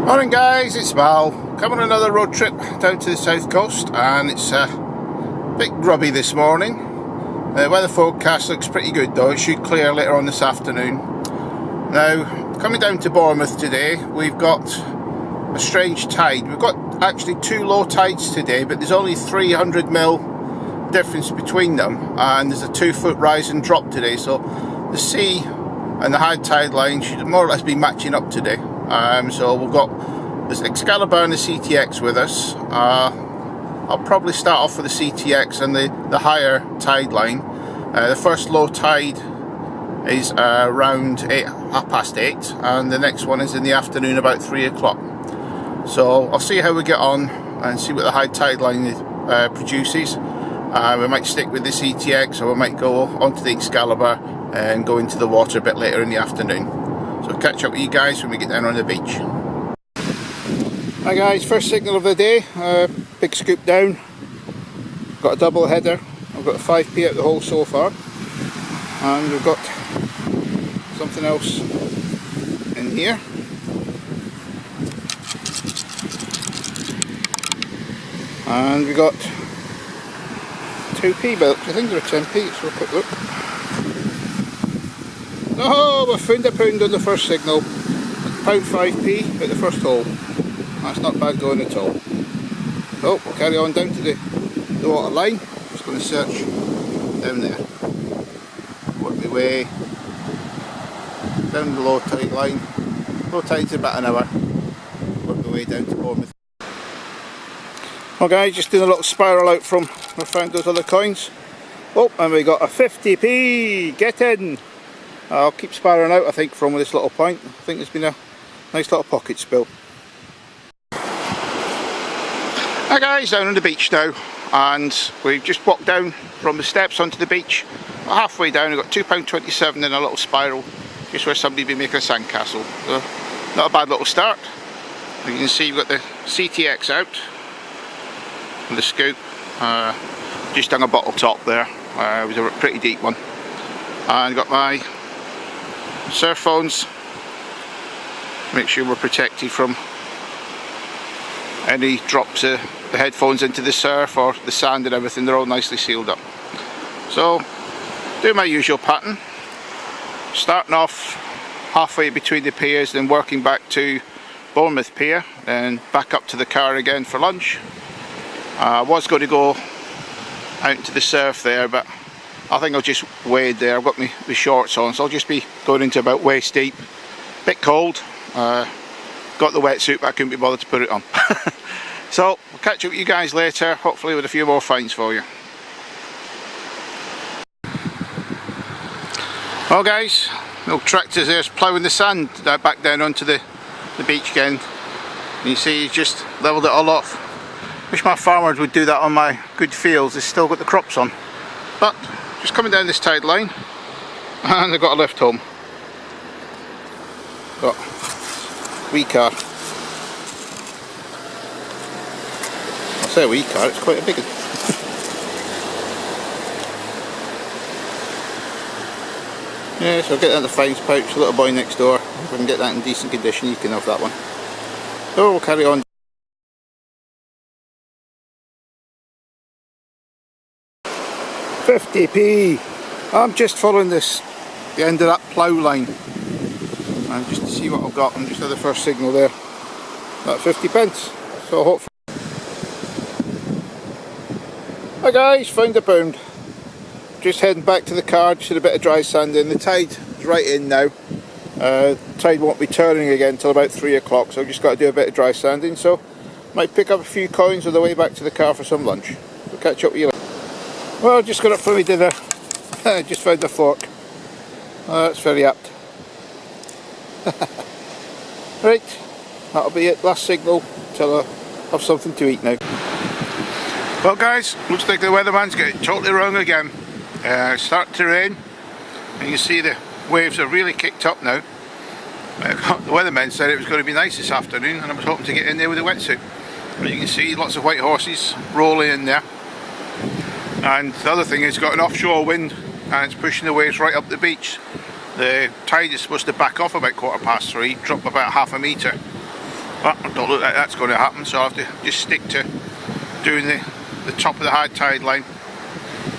Morning guys, it's Mal. Coming on another road trip down to the south coast, and it's a bit grubby this morning. The weather forecast looks pretty good though. It should clear later on this afternoon. Now, coming down to Bournemouth today, we've got a strange tide. We've got actually two low tides today, but there's only 300mm difference between them, and there's a 2-foot rise and drop today, so the sea and the high tide line should more or less be matching up today. So we've got this Excalibur and the CTX with us. I'll probably start off with the CTX and the higher tide line. The first low tide is around 8:30, and the next one is in the afternoon about 3 o'clock. So I'll see how we get on and see what the high tide line produces. We might stick with the CTX, or we might go onto the Excalibur and go into the water a bit later in the afternoon. So I'll catch up with you guys when we get down on the beach. Hi guys, first signal of the day, big scoop down. Got a double header. I've got a 5p out the hole so far, and we've got something else in here. And we got 2p belts. I think they're 10p, so we'll quick look. Oh, we found a pound on the first signal. Pound 5p at the first hole. That's not bad going at all. So we'll carry on down to the water line. Just going to search down there. Work my way down the low tide line. Low tide's about an hour. Work my way down to Bournemouth. Well guys, just doing a little spiral out from where I found those other coins. Oh, and we got a 50p! Get in! I'll keep spiraling out, I think, from this little point. I think there's been a nice little pocket spill. Hi guys, down on the beach now, and we've just walked down from the steps onto the beach. About halfway down, we've got £2.27 in a little spiral, just where somebody'd be making a sandcastle. So, not a bad little start. You can see we've got the CTX out, and the scoop. Just done a bottle top there. It was a pretty deep one. And got my surf phones. Make sure we're protected from any drops of the headphones into the surf or the sand and everything. They're all nicely sealed up. So, do my usual pattern. Starting off halfway between the piers, then working back to Bournemouth Pier, then back up to the car again for lunch. I was going to go out into the surf there, but I think I'll just wade there. I've got my shorts on, so I'll just be going into about waist deep. Bit cold. Got the wetsuit, but I couldn't be bothered to put it on. So we'll catch up with you guys later, hopefully with a few more finds for you. Well guys, little tractors there's ploughing the sand back down onto the beach again. And you see he's just levelled it all off. Wish my farmers would do that on my good fields. They've still got the crops on. But just coming down this tide line, and I've got a lift home. Got a wee car. I say a wee car, it's quite a big one. Yeah, so I'll get that in the fines pouch, a little boy next door. If I can get that in decent condition, you can have that one. So we'll carry on. 50p. I'm just following the end of that plough line, and just to see what I've got. I'm just at the first signal there. About 50p. So hopefully. Hi guys, found a pound. Just heading back to the car. Just had a bit of dry sand in. The tide's right in now. Tide won't be turning again until about 3 o'clock, so I've just got to do a bit of dry sanding. So might pick up a few coins on the way back to the car for some lunch. We'll catch up with you later. Well, just got up for my dinner. Just found a fork. Oh, that's very apt. Right, that'll be it. Last signal till I have something to eat now. Well guys, looks like the weatherman's got it totally wrong again. It's starting to rain, and you can see the waves are really kicked up now. The weatherman said it was going to be nice this afternoon, and I was hoping to get in there with a wetsuit. But you can see lots of white horses rolling in there. And the other thing is, it's got an offshore wind, and it's pushing the waves right up the beach. The tide is supposed to back off about 3:15, drop about half a metre. But it don't look like that's going to happen, so I'll have to just stick to doing the top of the high tide line.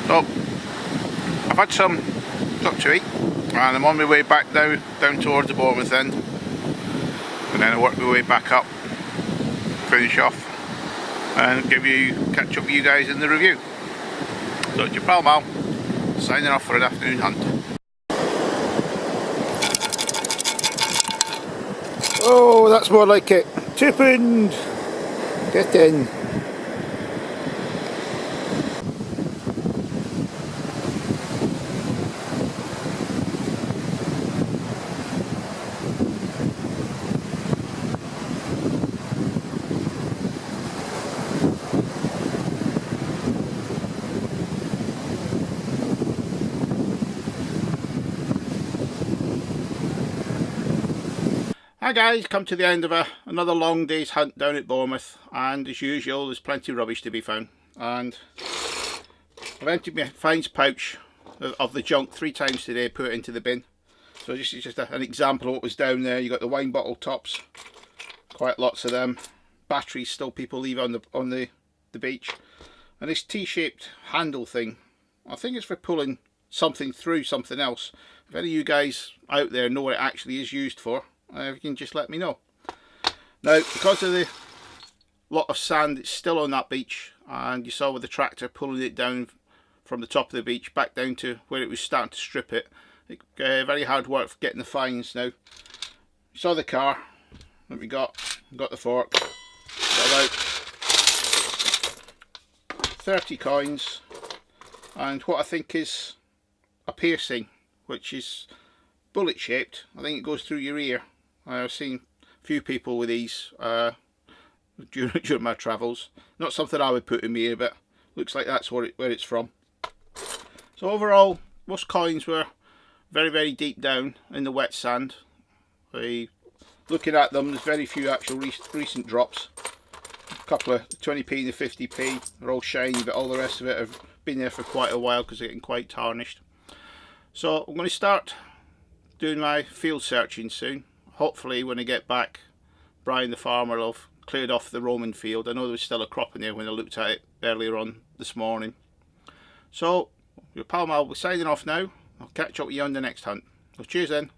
So I've had some stuff to eat, and I'm on my way back now down towards the Bournemouth end, and then I'll work my way back up, finish off, and catch up with you guys in the review. So it's your pal Mal, signing off for an afternoon hunt. Oh, that's more like it. £2. Get in. Hi guys, come to the end of another long day's hunt down at Bournemouth, and as usual there's plenty of rubbish to be found, and I've emptied my finds pouch of the junk 3 times today, put it into the bin. So this is just an example of what was down there. You got the wine bottle tops, quite lots of them, batteries still people leave on the beach, and this T-shaped handle thing, I think it's for pulling something through something else. If any of you guys out there know what it actually is used for, you can just let me know. Now, because of the lot of sand that's still on that beach, and you saw with the tractor pulling it down from the top of the beach back down to where it was starting to strip it, very hard work for getting the fines. Now, you saw the car that we got the fork, got about 30 coins, and what I think is a piercing, which is bullet shaped. I think it goes through your ear. I've seen a few people with these during my travels. Not something I would put in my ear, but looks like that's where it's from. So overall, most coins were very, very deep down in the wet sand. Looking at them, there's very few actual recent drops. A couple of 20p and 50p, they're all shiny, but all the rest of it have been there for quite a while because they're getting quite tarnished. So I'm going to start doing my field searching soon. Hopefully when I get back, Brian the farmer will have cleared off the Roman field. I know there was still a crop in there when I looked at it earlier on this morning. So your pal Mal will be signing off now. I'll catch up with you on the next hunt. So cheers then.